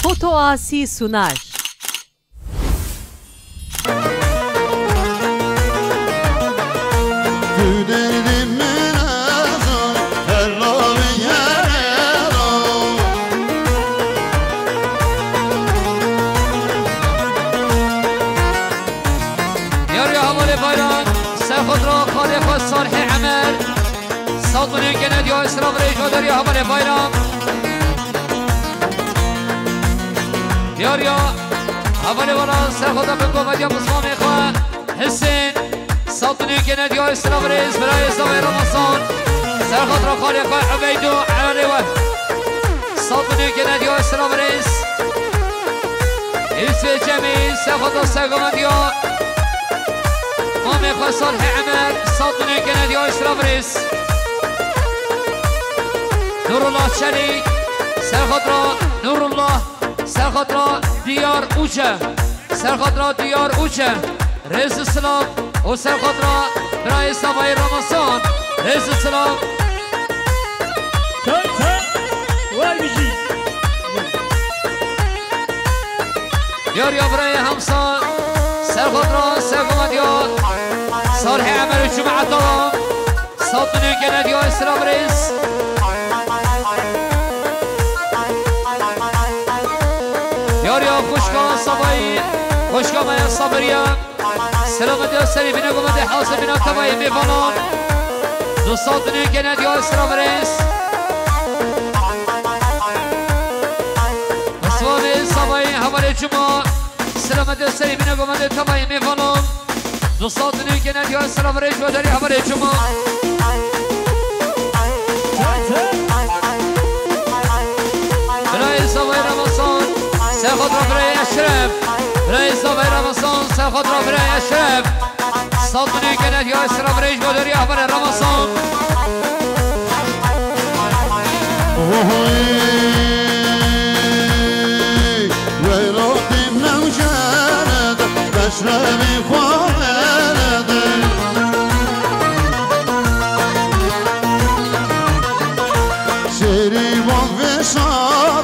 Foto Asi sunar. صالح عمر صوت من يمكن يا اسراف ريش ودر يا هبل بايرام يا ريا هبل ورا سخوت بكم يا مصمم اخوان حسين صوت من يمكن يا اسراف ريش براي صبي رمضان سخوت رخال يا عبيدو عريوه صوت من يمكن يا اسراف ريش اسم جميل سخوت سقم يا مامي خو صالح عمر صوت من يمكن يا اسراف ريش نور الله شريك سرخطرة نور الله سرخطرة ديار اوچه سرخطرة ديار اوچه رئيس السلام و سرخطرة برای صفای رمضان رئيس السلام یار یا برای همسان سرخطرة سرخطرة ديار صالح عمر الجمعة طبعا صوت من يمكن يا اسراف ريش يا خوشكا صبايا خوشكا ما صبريا سلامت يا سري بنا قمت حاصل بنا تبايا بفلان دو صوتني كانت يا اسراف ريش اسوامي صبايا هبال الجمعة سلامت يا سري بنا قمت تبايا بفلان دو صوتني كانت يا اسراف ريش وداري هبال الجمعة رئيس صبايا رمضان سأخذ رفري أشرف رئيس صبي رمضان سأخذ رفري أشرف صوتني كانت يا أشرف ريش بدر يهبر رمضان ويروحي من وجالد بشربي خوالد شيري وفي صابد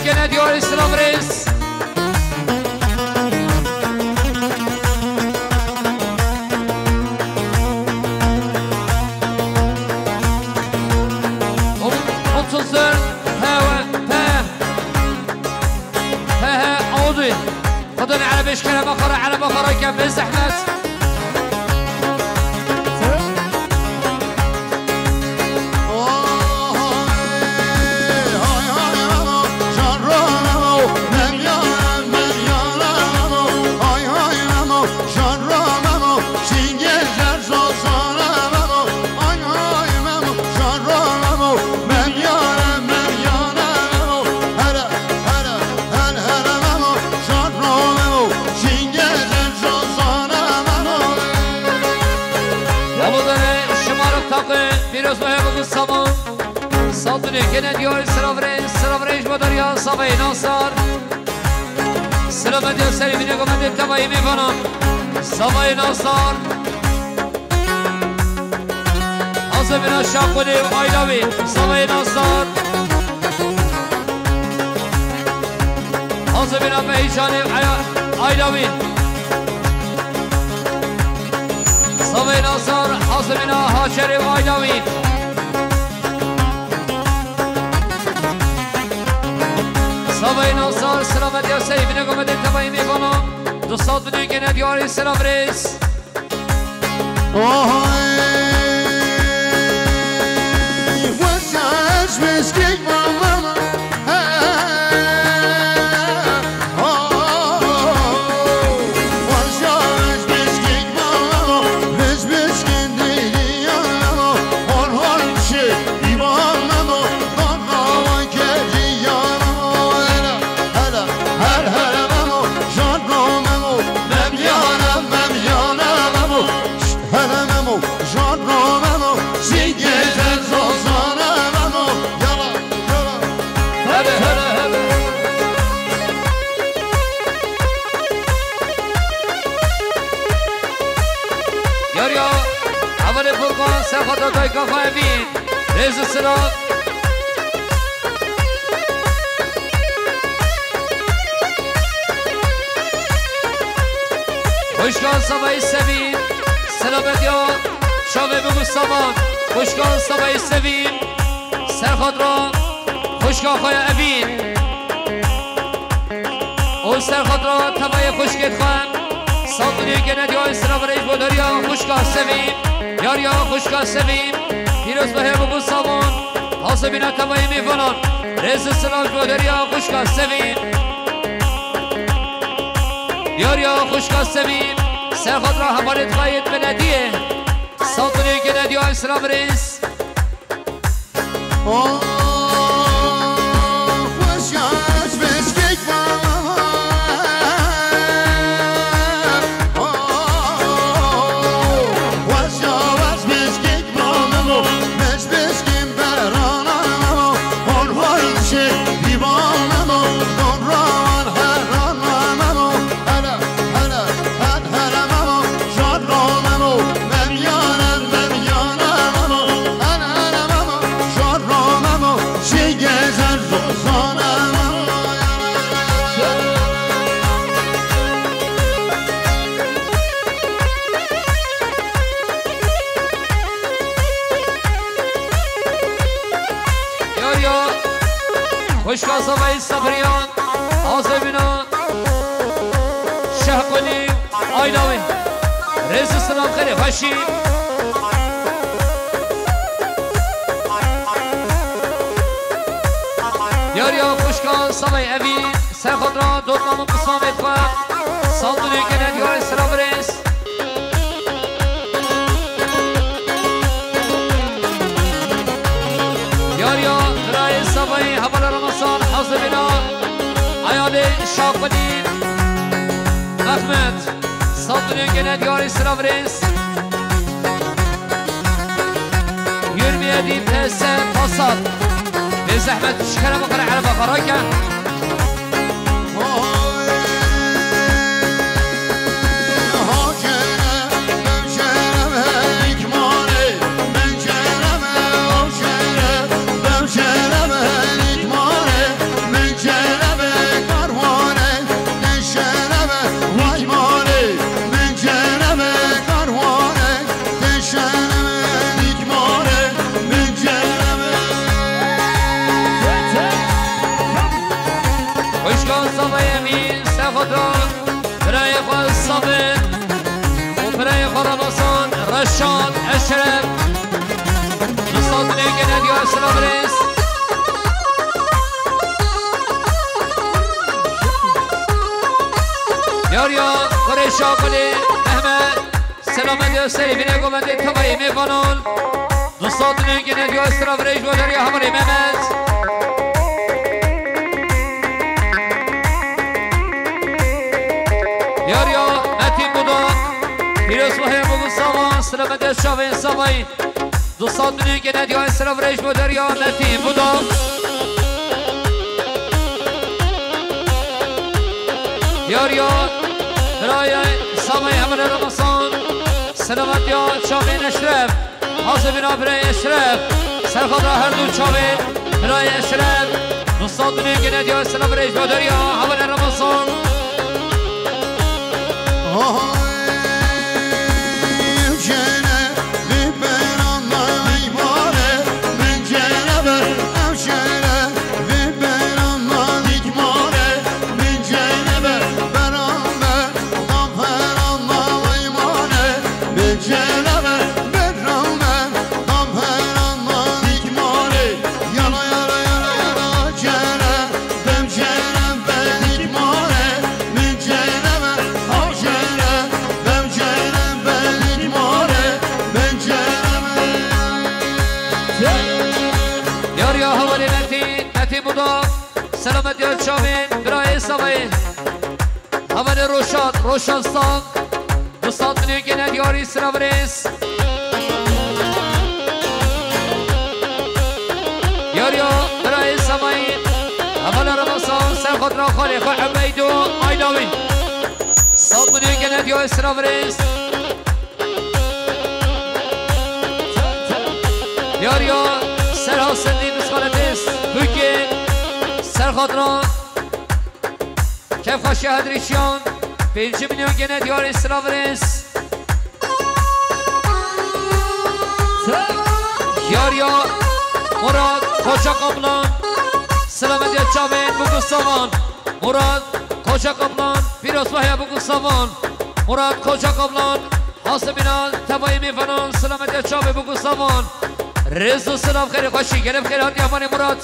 كانت يا اسراف ريش منتصر هوا ها عوضي خدني على بشكل بقرة على بقرة كم زحمة صوتني كانت يا اسراف ريش بدر يا صبي ناصر سلامت يا سري من يقوم التبايا ميفنم صبي ناصر عصبنا الشاقولي وآيلاوي صبي ناصر عصبنا بهيجاني آيلاوي صبي ناصر عصبنا هاشري وآيلاوي صبای ناصر سلامت یا سیف نگم دل تبایی میکنم دوستات بدون که ندیاری سلام ریس وسعش مسکیک ماما خدا دای کافا امین ریز سرات خوشگاه سبایی سوین سلامت یا شامه بگو سامان خوشگاه سبایی سوین سرخاد را خوشگاه خواهی امین اون سرخاد را تبایی خوشگت خواهم ساندونی که ندی های سلام ریز بوداری ها خوشگاه سوین یاریا خوشگاه سویم پیروز بهر بگو سامان حاصبینا تبایی میکنن ریز سلام بوداریا خوشگاه سویم یاریا خوشگاه سویم سرخاد را حوالت خواهید بلدیه ساندونی که ندی های سلام ریز خوشگاه صبایی صبریان آزمینا شهقلی آیداوی ریز سلام خیلی خوشی یاریا خوشگاه صبایی اوی سر خود را دو نام قسمت کنم ساندونی که ندیار سلام ریز یاریا رای صبایی حوال رمضان حاضرنا عیال شاقلی احمد ساندونی که ندیار سلام ریز یرمی دیم پس پاسات به زحمت شکر بکنه على بخراکه برای خود صابر و برای خود رمضان رشاد اشرف دوستان که ندیار سلام ریز یاریا قریش آقلی احمد سلامت یا سیبینه گومنده تبایی میکنن دوستان که ندیار سلام ریز بوداری همونی مهمت یاریا متین بودن پیروز مهم بگو سامان سلامت شاوین سامایی دوستان دنیا که ندی های سلام ریش بودن یا متین بودن یاریا برای سامایی همون رمضان سلامت یا شاوین اشرف حاضر بنا برای اشرف سرخاد را هر دو شاوین برای اشرف دوستان دنیا که ندی های سلام ریش بودن یا همون رمضان من جنب یاریا حوالی نتی بودا سلامت یا چامین برای سوای حوالی روشنستان دوستان منو که ندیاری سرابریز یاریا برای سوای حوالی رمضان سر خود را خالی خواه عبیدو آیلاوی صاد منو که ندیاری سرابریز یاریا سرها سندی بسخالتیس بوکین سرخادران کف خاشی هدریشیان 5 میلیون گنه دیار اسلاورس یاریا مراد خوشا قبلان سلامتی چاوین بگوستاوان مراد خوشا قبلان پیروز بحیا بگوستاوان مراد خوشا قبلان حاسبینان تبایی میفنان سلامتی چاوین بگوستاوان رزو سلام خیلی خوشی گرم خیلی هاتی امان مراد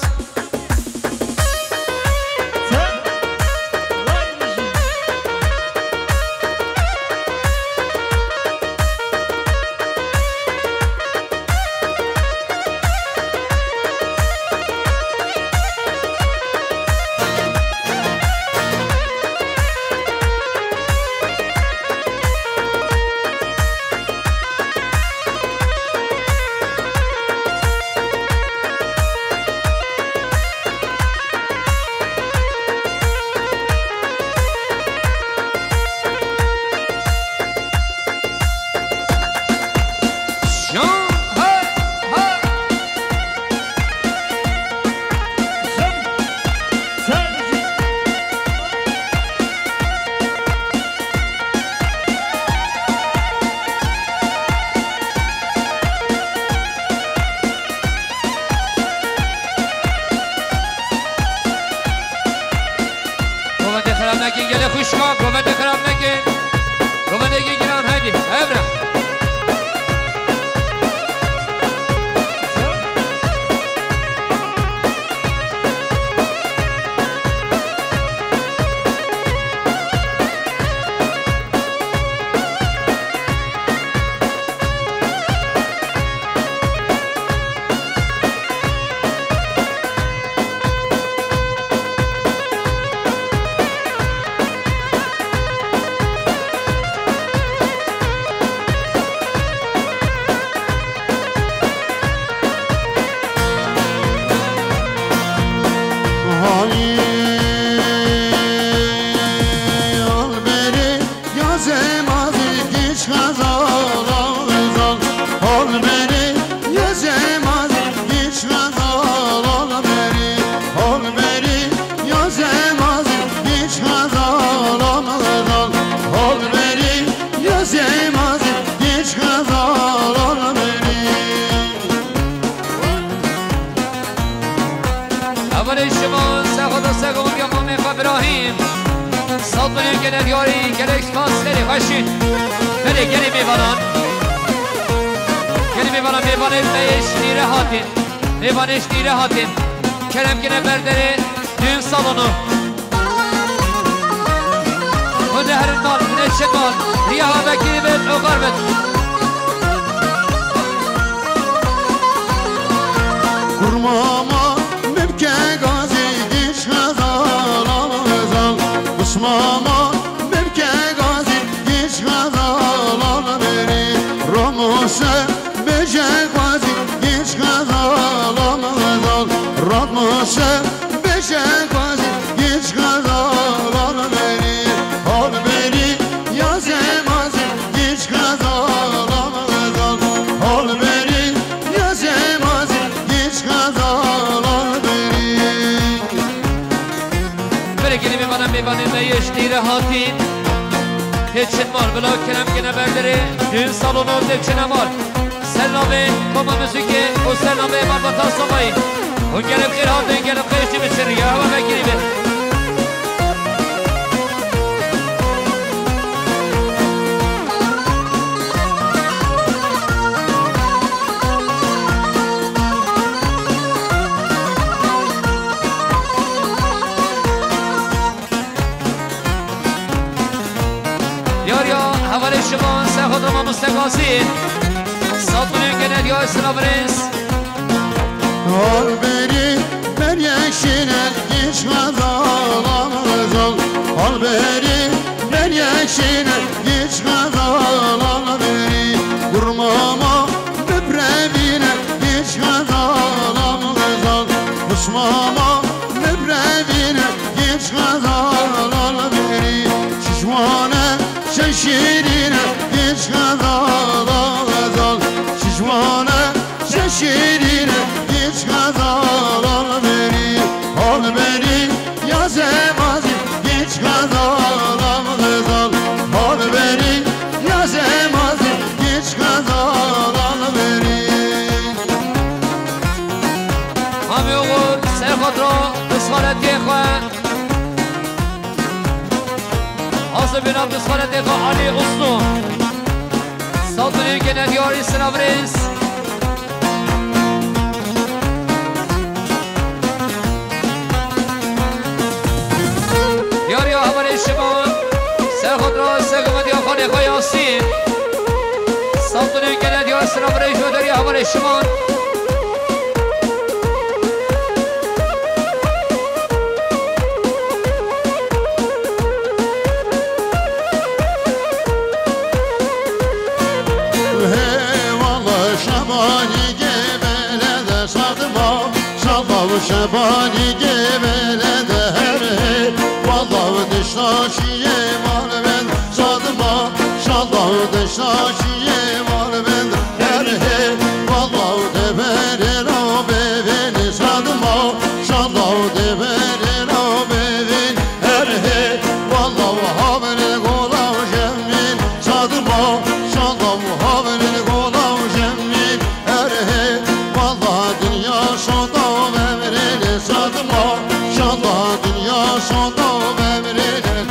Mevanış nire hatin Kerem gene berderi düğün salonu Bu nehrin mal, güneşin mal Riyaha bekiri ve ögar ve Kurmama mümke gazi Diş hazal azal Kusmama mümke gazi Diş hazal beri Romose beje gazi Diş hazal azal Romose beje gazi Diş hazal beri Hol beri yazemazi Diş hazal azal Hol beri yazemazi Diş hazal beri Berekeli mi bana mevanime yeştiri hatin Teçin var bula kerem gene berderi Düğün salonu teçine var Selami koma müziki O selami barbata samayı O gelip kir hatin gelip kıyıştı biçiri Ya hava bekiri be حوالی شما سه خود رو ما مستقاسی سات بلیون گنه دیگه اسنا برس Hal beri ben yeşine geç kazalamaz ol. Hal beri ben yeşine geç kazalamaz beri. Kurmama mübrevine geç kazalamaz ol. Kusmama mübrevine geç kazalamaz beri. Şişmane şeşirine geç kazalamaz ol. Şişmane şeşirine geç kazalar beni. Al beni yazemazı geç kazalamaz ol. Al beni yazemazı geç kazalar beni. Hami oğul serhatro bısfaret yekwe Hazır bin abd bısfaret yekwe Ali Uslu Saltının gene diyarı sınavriz Diyarı havale şiman serhatro segma diyafan yekwe yasin Saltının gene diyarı sınavriz ve diyarı havale şiman Şebani gebelede her hey Vallahi dıştaşiye var ben sadıma Şallahu dıştaşiye var ben her hey Vallahi deberin o beveni sadıma Şallahu deberin o bevin her hey Vallahi haberin kolav cemmin sadıma Şallahu haberin kolav cemmin her hey Vallahi dünya sonda sadıma şallah dünya sonda memrine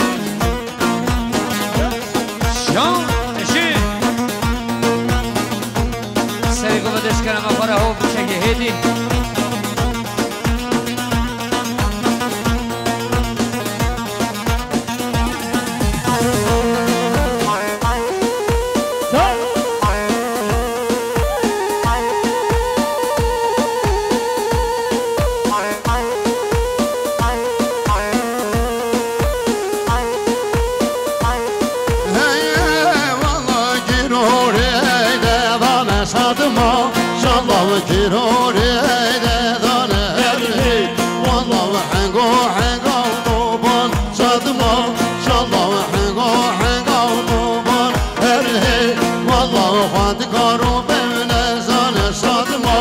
Şan eşi Seri kuvvet eşkereme para ho bıçaki hedi sadıma şallah kirore de dane her hey vallahi hango hango toban sadıma şallah hango hango toban her hey vallahi hadi karo bevne zane sadıma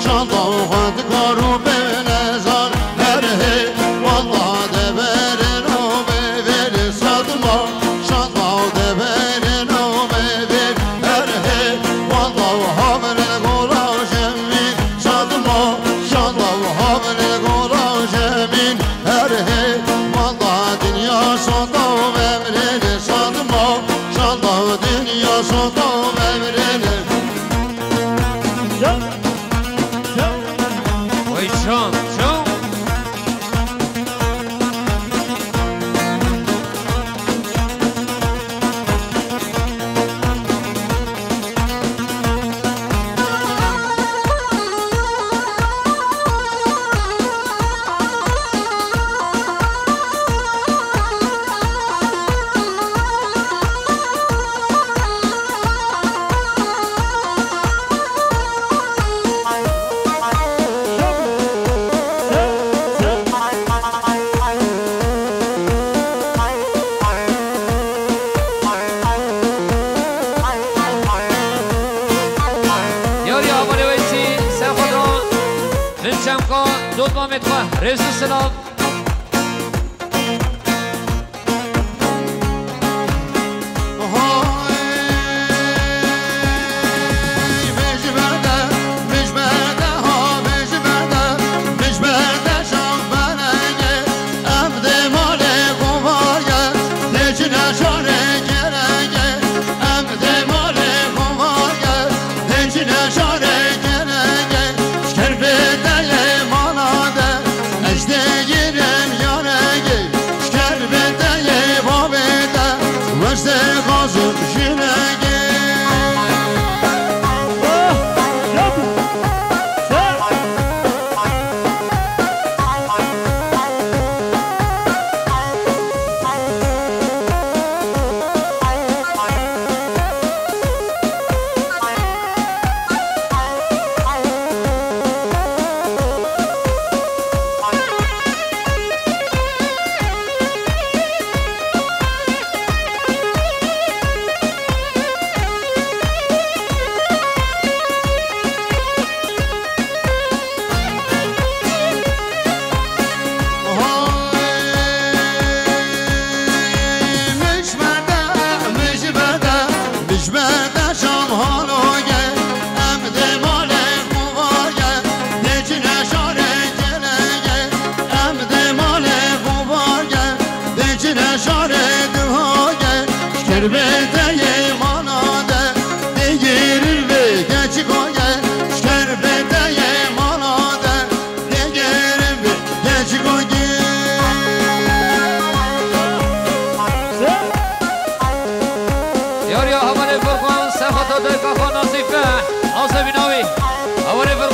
şallah hadi karo bevne zane her hey vallahi deberin o beveli sadıma şallah deberin o beveli her hey vallahi haberin kolav cemmin sadıma şallah haberin kolav cemmin her hey vallahi dünya sonda memrine sadıma şallah dünya sonda memrine Oy şan şan دوت محمد خواه رئیس السلام Ejdeyi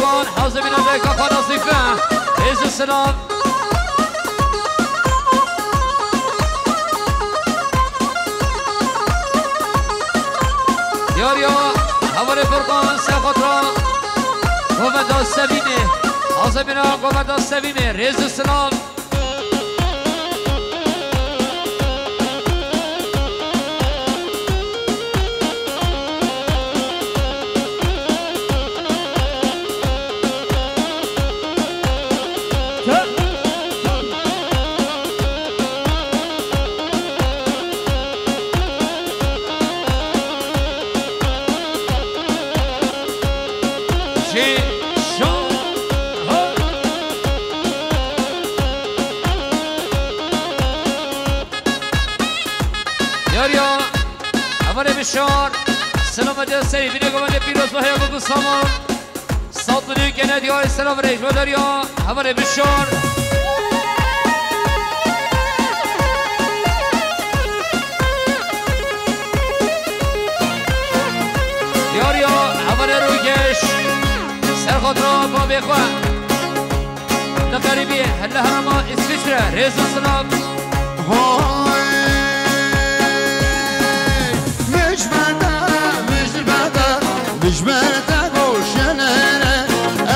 فرقان حاضر بنا دایکا نصیفه عز السلام یاریا حوال فرقان سه خطرا گومد سوینه حاضر بنا گومد سوینه عز السلام یاریا اول بشار سلام علیکم سری بینه گومد پیروز با هیابو بو سامان صد میلیون کنه دیار سلام ریش و داریا اول بشار یاریا اول رویش سرخواد را با بخواه نقریبی هلا هرما اسفیشره ریز و سلام مش برده گوشنره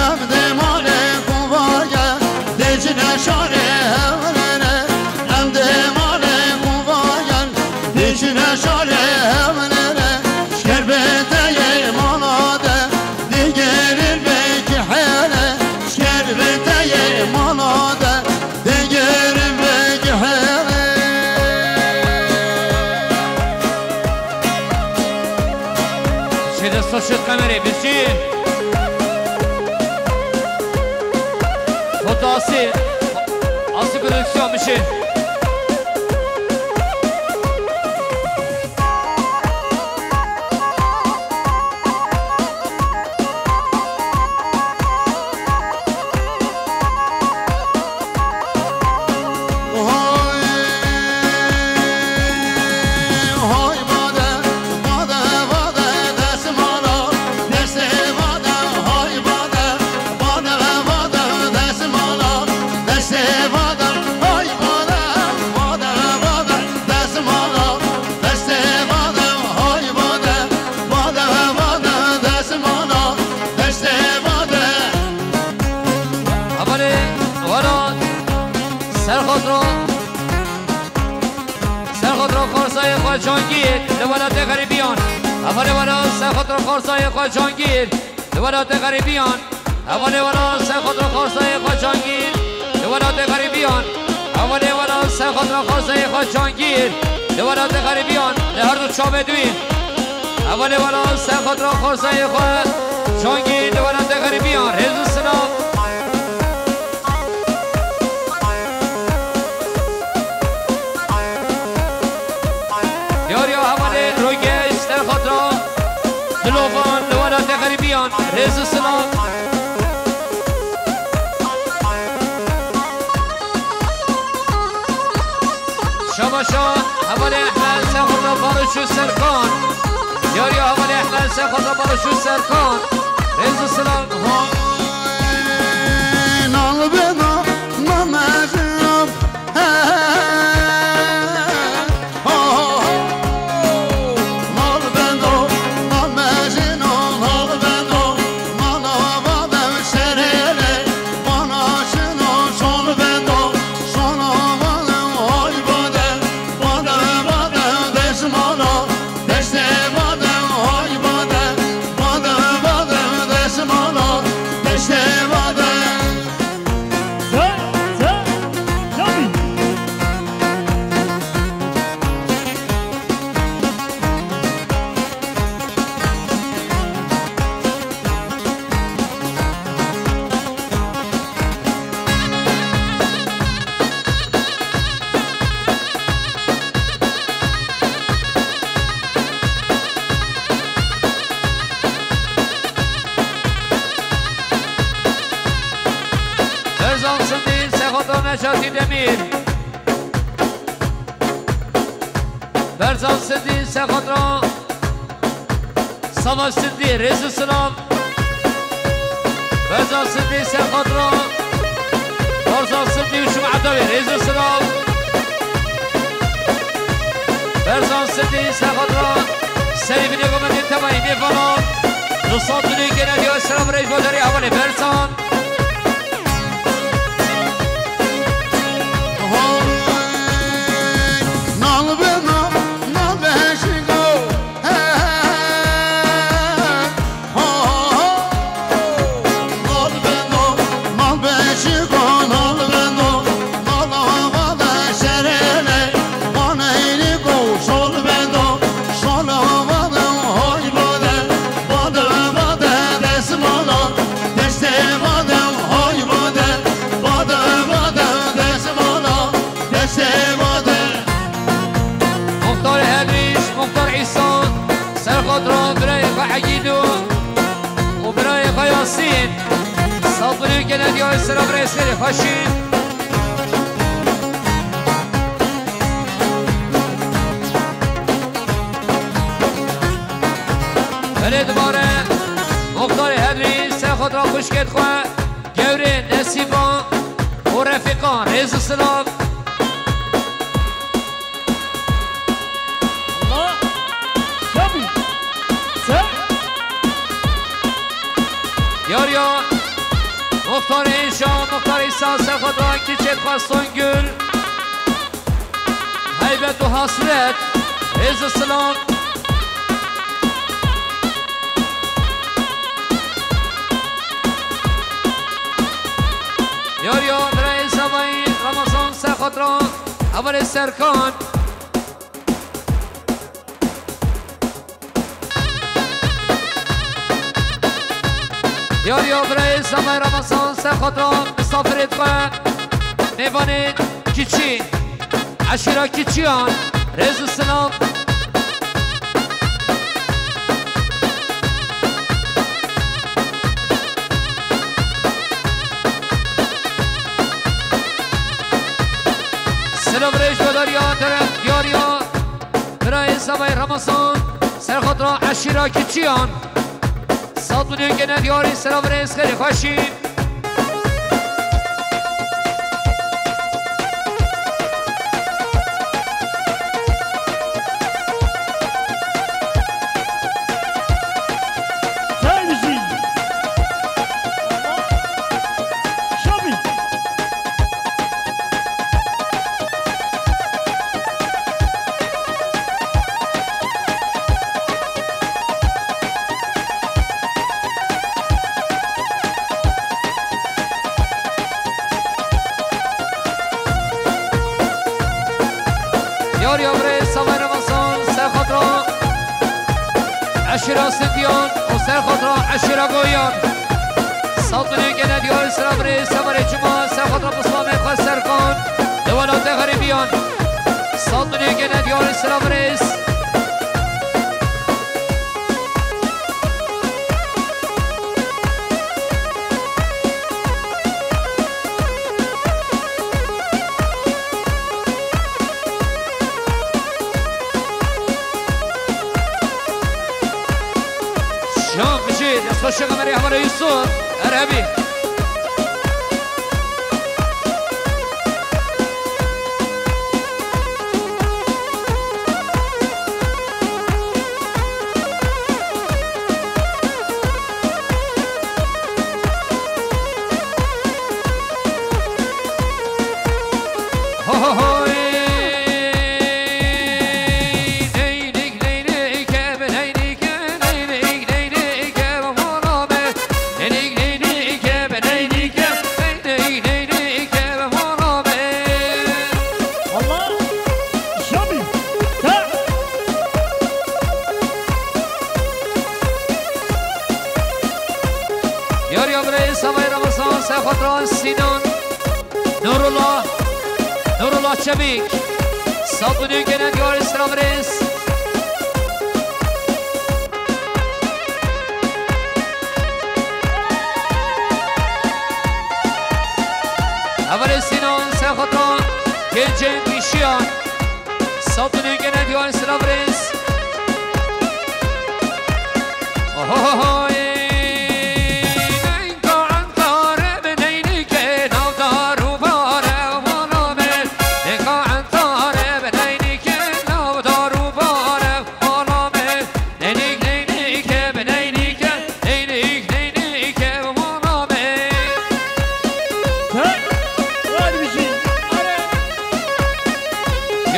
امده مال قوایا دیج نشاره همنره امده مال قوایا دیج نشاره همنره شکر بده مالاده دیگر بکی حاله شکر بده مالاده دیگر بکی حاله شد کامری بچی foto asi prodüksiyon bir şey جانگیر دولت غریبیان اول ولا سخطر خرسای خود جانگیر دولت غریبیان اول ولا سخطر خرسای خود جانگیر دولت غریبیان اول ولا سخطر خرسای خود جانگیر دولت غریبیان هر دو چابه دوین اول ولا سخطر خرسای خود جانگیر دولت غریبیان حزب السلام دلوان دولت غریبیان رئیس السلام شباشان حوال احمد سخط بارشو سرکان یاری حوال احمد سخط بارشو سرکان رئیس السلام نال بنا نمازم نجاتی دمیر برزان سدی سخطران سواج سدی رئیس السلام برزان سندي سر خطرة برزان سندي وشمع عتبي رئيس السلام برزان سندي سر خطرة سري بني قمت انتبهي ميفانان نصاد دنيا كنا ديو السلام رئيس بودري أولي برزان صابوني كنا ديو السلام رئيس الفاشين بله دوباره مختار هدری سر خود را خوش کد خواه گوره نصیبان و رفیقان رئیس السلام الله شبی سر یاریا مختار اینشان مختار ایسان سر خود را کچید خواستان گل حیبت و حسرت رئیس السلام یاریا برای سوایی رمضان سر خود را اول سرکان یاریا برای سوایی رمضان سر خود را مسافرت خواه میوانید کچی عشیرا کچیان رئیس السلام سلام رئیس بداریان طرف یاریا برای سوای رمضان سر خود را عشیرا کچیان سال دنیا گند یاری سلام رئیس خیلی خوشی یاریا برای سوای رمضان سر خود را عشیرا سندیان و سر خود را عشیرا گویان سال دنیا گند یاری سلام برای سوار جمعه سر خود را بسلام خواه سرکان دوالات غریبیان سال دنیا گند یاری سلام برای شام بشید از خوش قمری همراه یوسف ارهبی یاریا برای سوای رمضان سر خود را سینان نورالله چبیک صابونی گنند یار اسلام رئیس اول سینان سر خود را گنجن بیشیان صابونی گنند یار اسلام رئیس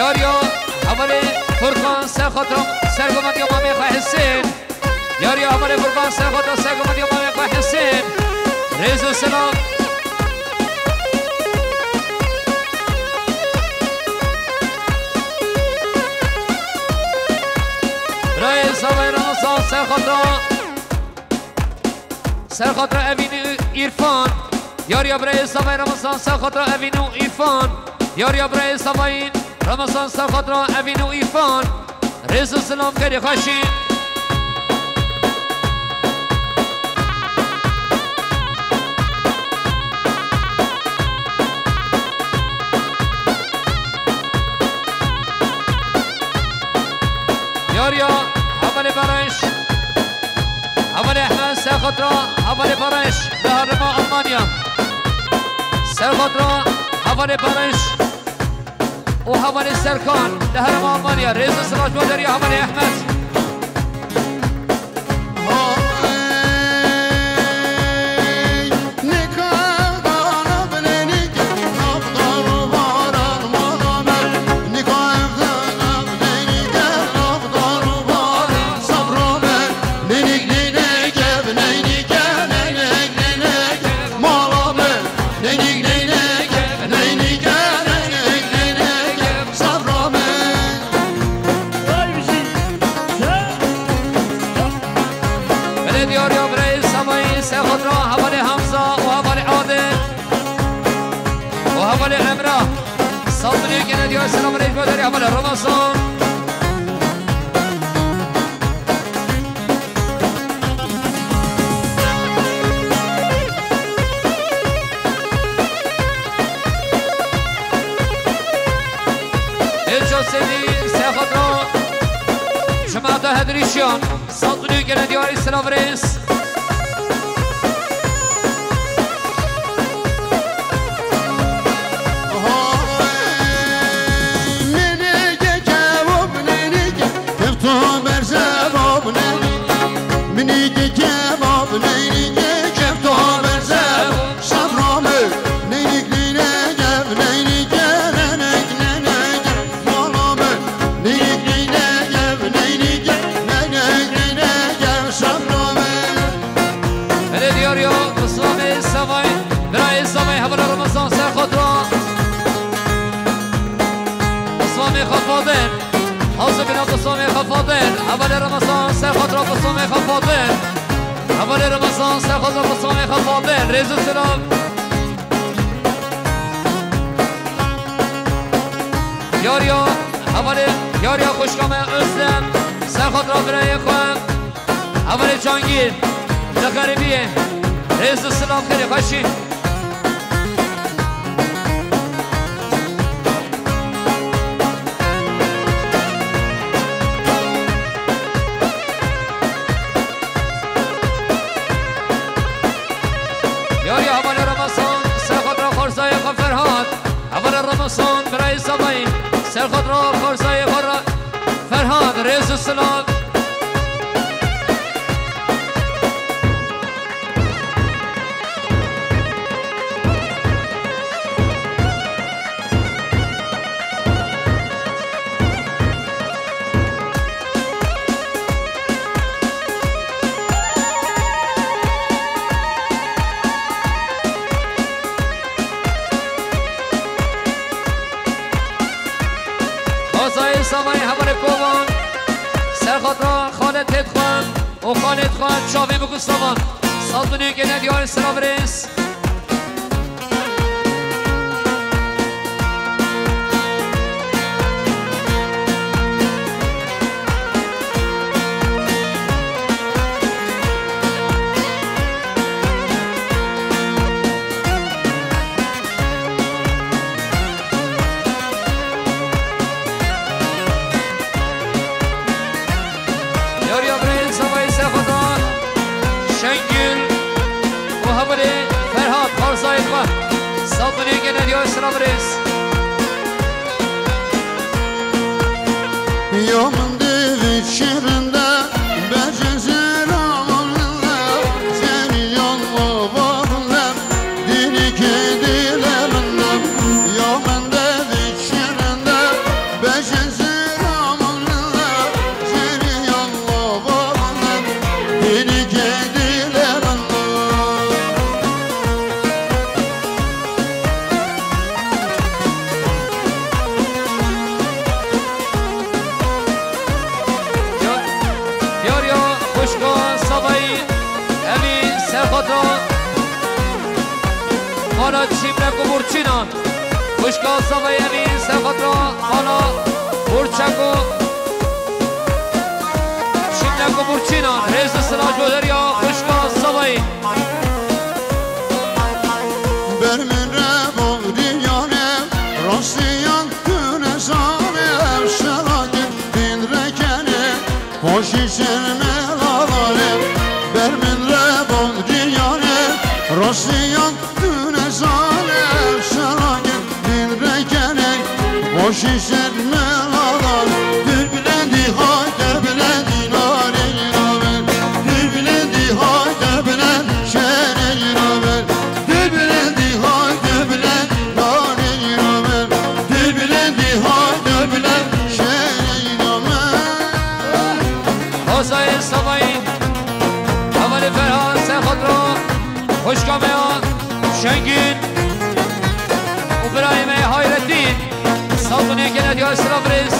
یاریا حوالی فرقان سر خاطرم سرگمت یا مامی خواه حسین یاریا حوالی فرقان سر خاطرم سرگمت یا مامی خواه حسین ریز و سلام برای سوای رمضان سر خاطر اوین ایرفان یاریا برای سوای رمضان سر خاطر اوین ایرفان یاریا برای سوای رمضان سر خاطر اوین ایرفان ریز و سلام کردی خوشی یاریا حوالی برش حوالی احمد سر خاطر حوالی برش به هرما آلمانیا سر خاطر حوالی برش و حوالی سرکان به هرما آلمانیا ریز و سلاج بودری حوالی احمد حوالی امرا سلطنی که ندیو سلام علیکم داری حوالی رمضان ایجا سیدی سیخات را جماعت هدریشیان سلطنی که ندیو سلام ریس حوالی رمضان سر خود را بسوم خفاضل حوالی رمضان سر خود را بسوم خفاضل ریز و سلام یاریا حوالی یاریا خوشکام اسلم سر خود را برای خواهم حوالی جانگیر لغریبیه ریز و سلام خیلی خوشی رمضان برای سبایی سر خود را خورسای فرهاد ریز و سلام سامای حوالی کوان سر خود را خالد تدخوان و خالد خوان شاوی بگستوان سلطنی که ندیار سلام ریس سلطنی که ندیار سلام ریس Yolun devik şerinde Becezir ağırlar Seni yollu varlar Dinik edilerimden Yolun devik şerinde حالا چیمرک و برچینان خوشگاه سوای امین سرخط را حالا برچک و چیمرک و برچینان ریز سلاج بودریا خوشگاه سوای برمن ربا دیانم راستیان دونزانم شراکت بین رکنم خوشی سرمل آوارم برمن ربا دیانم راستیان دونزانم شراکت بین رکنم خوشی سرمل آوارم دل بلندی های در بلندی ناره نامن دل بلندی های در بلند شهر نامن دل بلندی های در بلند ناره نامن دل بلندی های در بلند شهر نامن حسای سوایی اول فرهان سرخط را خوشگاه ها شنگین و برایم حایرالدین سالتونی که ندیه اسلام ریز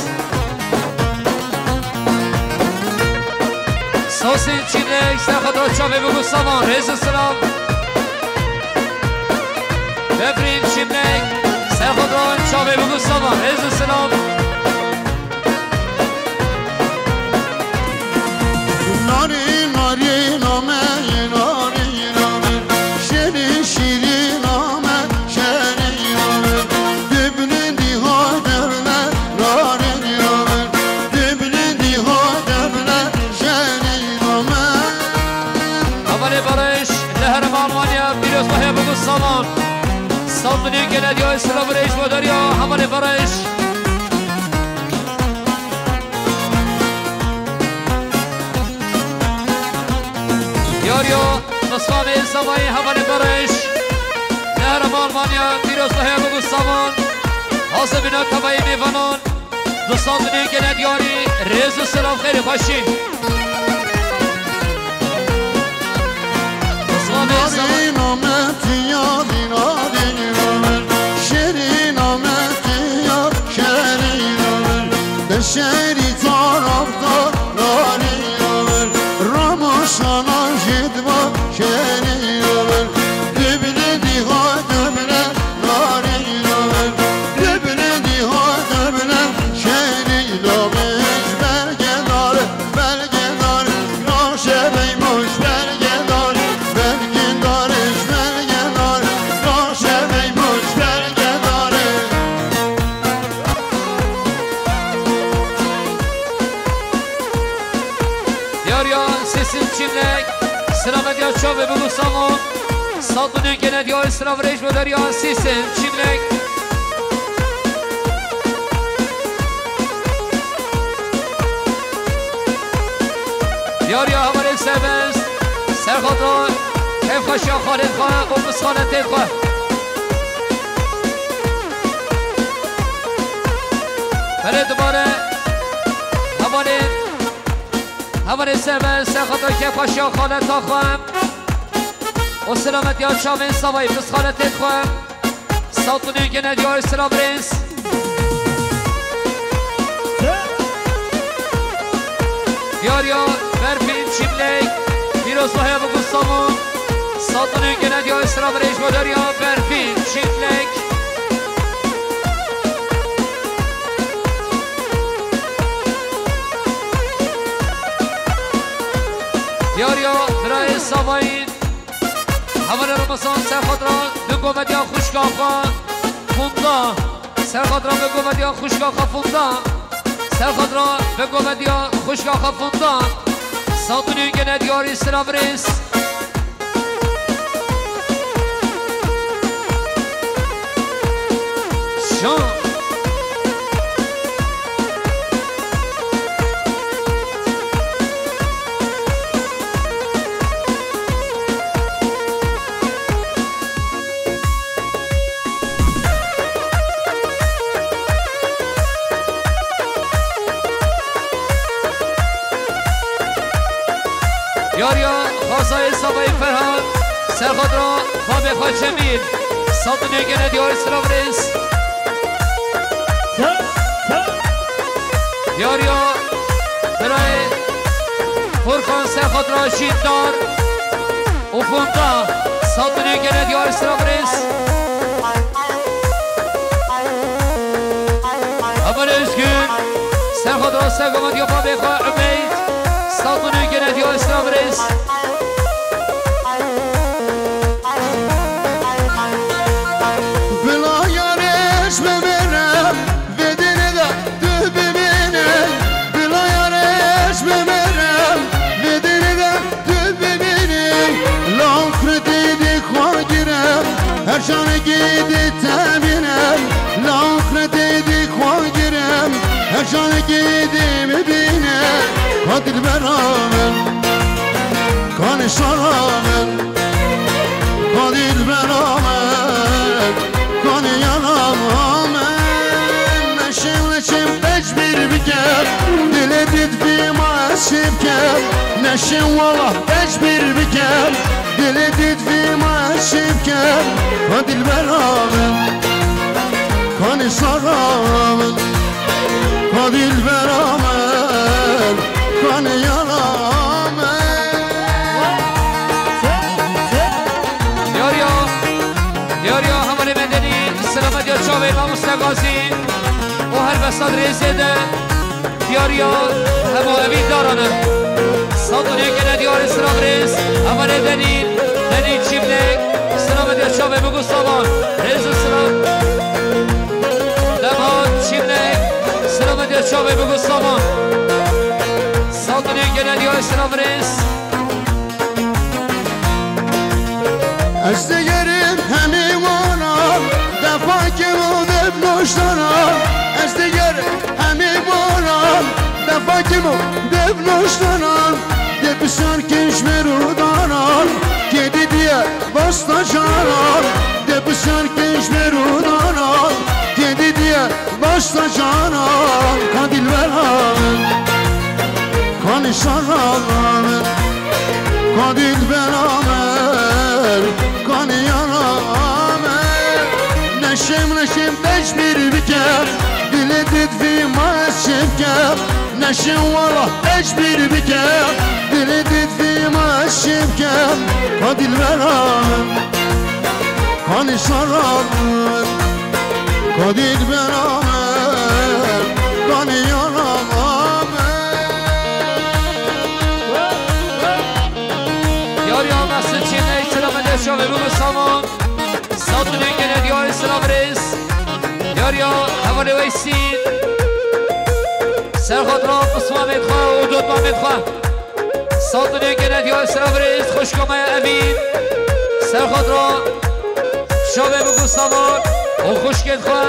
سوسین چیملک سرخط را چاپه بگو سامان ریز اسلام بفرین چیملک سرخط را چاپه بگو سامان ریز اسلام ناری ناری نامه ناری نامه شیری شیری نامه شیری نامه دبلندی ها دبله ناری نامه دبلندی ها دبله شیری نامه اول بارش لهر مالمانیا پیروز بحیه بگو سامان سالتونی که ندیه اسلام ریز بودریا اول بارش یاریو مصفام سوای حوال برش نهر آلمانیا پیروز بحیه بگو سامان حاصل بنا کبایی میوانان دوستان دنیا که ندیاری ریز و سلام خیلی خوشی ناری نامه تیار ناری نامه شیری نامه تیار شیری نامه به شیری طرف دار ناری نامه راموشانا جدوا شیری نامه دبلندی ها دبله ناری نامه دبلندی ها دبله شیری نامه برگه داره برگه داره راشه بیموش برگه داره برگه دارش برگه داره راشه بیموش برگه داره یاریا سیسین چیملک سلامت یا چاوه بگو سامان سالتونی که ندیه اسلام ریز بودریا سیسین چیملک یاریا حوال سربست سرخط را کیف خوشی ها خالد خواه و مسخانت تید خواه بله دوباره حوال سربست سرخط را کیف خوشی ها خالد تا خواهم و سلامت یا چاوین سوایی مسخانت تید خواهم سالتونی که ندیه اسلام ریز یاریا برفین چیملک پیروز بحیه بگو سامان سالتونی که ندیه اسلام ریز بودریا برفین چیملک یاریا برای سوایی حوال رمسان سرخط را بگو مدیا خوشگاه خواه فوندا سرخط را بگو مدیا خوشگاه خواه فوندا سرخط را بگو مدیا خوشگاه خواه فوندا سالتونی که ندیاری اسلام ریز شان یاریا خواستای سابای فرهان سرخط را با بخواه چمین سالتونی که ندیار اسلام ریز یاریا برای فرقان سرخط را شیددار و فوندا سالتونی که ندیار اسلام ریز خود را سگمت یا پا بخواه عبید ساطنه گند یا اسلام رئیس بلا یارش ببرم بدنه دا تو ببینه بلا یارش ببرم بدنه دا تو ببینه لاخر دیدی خواه گیرم هر جانه گیدی تبینم لاخر دیدی خواه گیرم هر جانه گیدی ببینه کادر برامن کان شرامن کادر برامن کان یارامن نشم نشم تجبیر بکر دل دید بی معصب کر نشم والله تجبیر بکر دل دید بی معصب کر کادر برامن کان شرامن کادر برامن کان یارامن یاریا همه مدنی سلامت یا چاوی و مستقاسی و هر بستاد ریزیده یاریا همه اوید دارانه ساطنه که ندیار اسلام ریز همه دنی چیمنک سلامت یا چاوی بگو سامان ریز سلام لبان چیمنک سلامت یا چاوی بگو سامان ساطنه که ندیار اسلام ریز از دیگرم همه مانم دفاع که مودب نشتنم از دیگرم همه مانم دفاع که مودب نشتنم ده بسر کشمر و دارم که دیدیه باستا جانم ده بسر کشمر و دارم که دیدیه باستا جانم کان دل برامن کان شرامن کان دل برامن کان یارامن نشم تجبیر بکر دل دید فی معصب کر نشم والله تجبیر بکر دل دید فی معصب کر کان دل برامن کان شرامن کان دل برامن کان یارامن یاریا مسجد چینه سلامت شاوه بگو سامان ساطنه که ندیار اسلام ریز یاریا حواله ویسید سر خود را بسما میدخواه و دود ما میدخواه ساطنه که ندیار اسلام ریز خوشکامه امین سر خود را شاوه بگو سامان و خوشکت خواه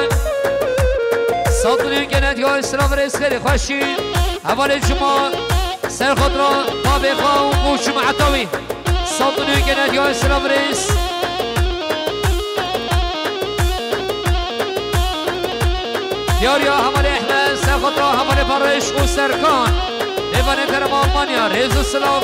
ساطنه که ندیار اسلام ریز خیلی خوشید حواله جمعه سر خود را ما بخواه و موش معتوی ساطنه که ندیار اسلام ریز یاریا همال احمد سرخط را همال برش و سرکان دیوانه کرم آمانیا ریز و سلام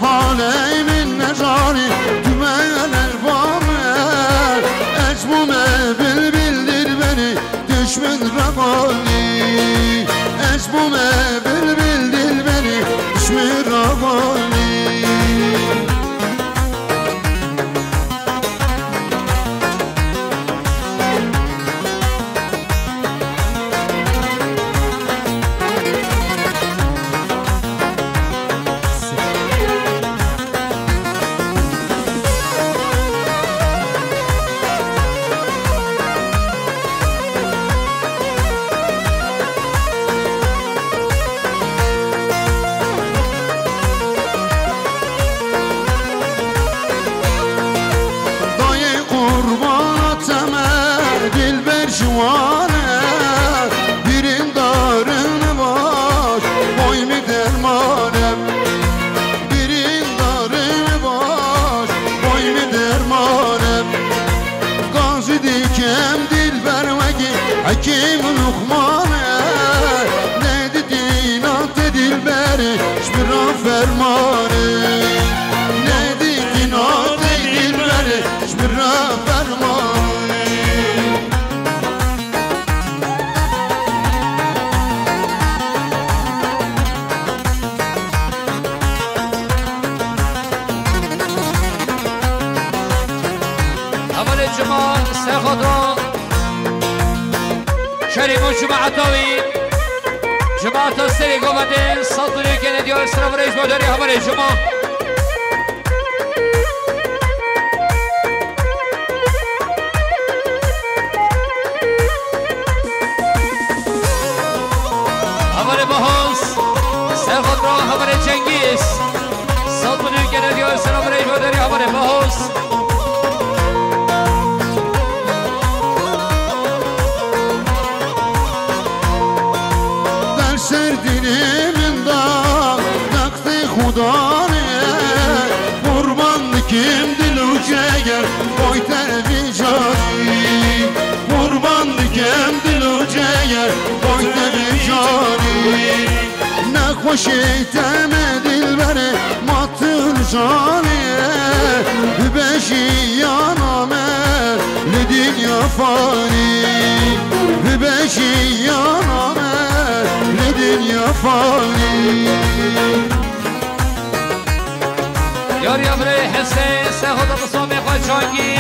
حالي من نجاري تمال الفامر أجبوما بالبلد البني تشمل رقالي أجبوما بالبلد البني تشمل رقالي جوانه بیرین دارن با کم دل بروگی حکیم لقمانه ندیدینات دل بره شبرا فرمانه ندیدینات دل بره شبرا فرمانه اول جماعة سخضران شريم وجماعتاوي جماعة السري قومدين صدري كنديو اسراف رئيس مدري همري جماعة همري بهوس سخضران همري جنگيز صدري كنديو اسراف رئيس مدري همري بهوس سردینیmin da nakti khudane Kurban kim diluce gel Koy televizani Kurban kim diluce gel Koy televizani Nekhoşi teme dilbere Matır caniye Beşi yaname Lidin ya fani Beşi yaname Dünya fani Yar yavre Hüseyin sen خدا بسامه خواهد شانگی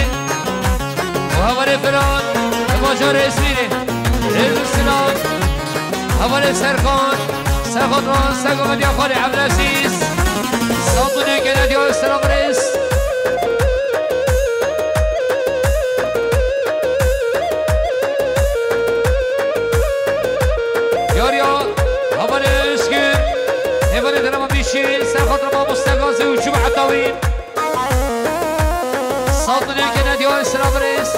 و هوار فران و باجار اسمیری ریزو سلام هوار سرکان سرخود ران سرگومد یا خواهد عبدالعزیز سامونه گلد یا سلام ریز سرخط رما مستقاز وجوب عطاوين صادني كنادي وإسلام رئيس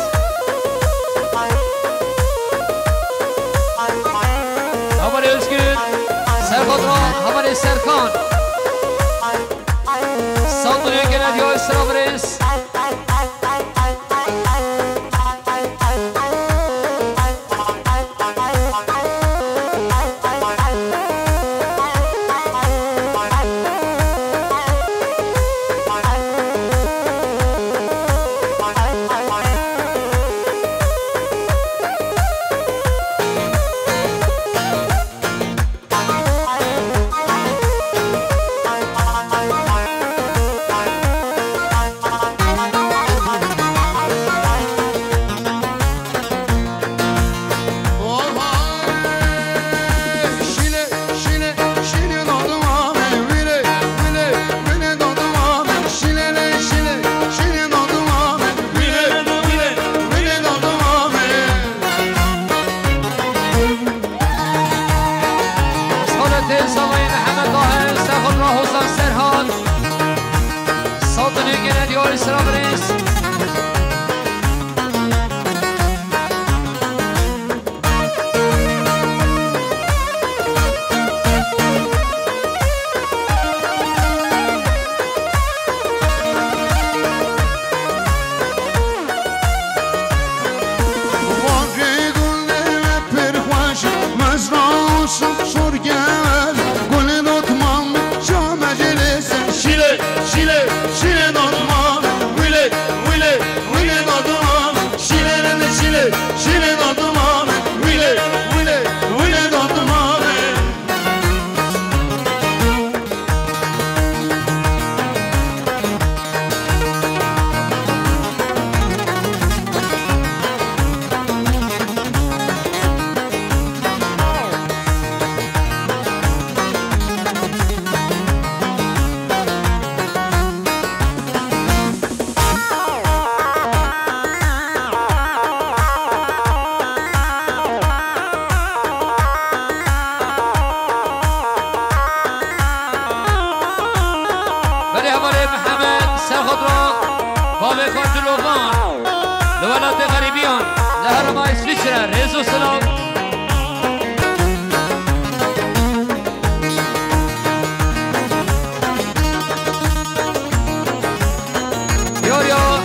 هماري اسكن سرخط رما هماري سركان صادني كنادي وإسلام رئيس رئيس السلام يا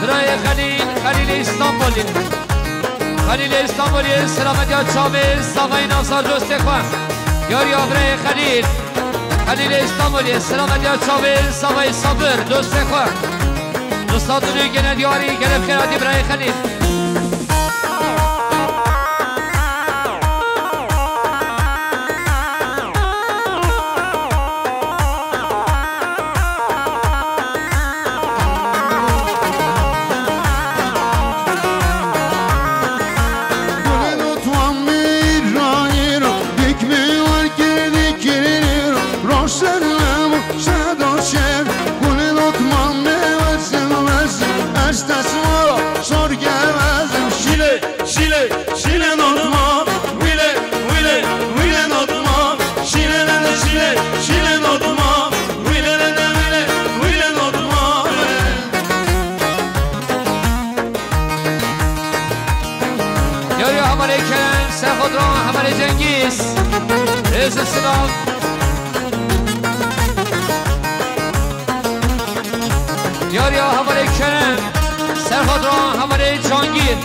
دراية خليل اسطنبول خلیل خلیل استانبولی سلامت یا چاویز ساقای ناصر دوست خواه یاری آبره خلیل خلیل استانبولی سلامت یا چاویز ساقای صابر دوست خواه دوستاتونی گند یاری گرفت کرادی برای خلیل جنگیز رئیس سلام یاریا حواله کرم سرخود را حواله جانگیر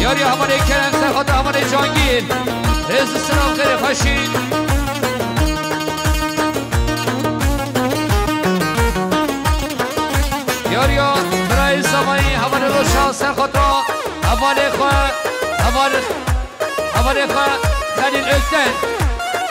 یاریا حواله کرم سرخود را حواله جانگیر رئیس سلام خیلی خوشین یاریا برای زمانی حواله روشا سرخود را حواله خواه حواله خواه خلیل اکتن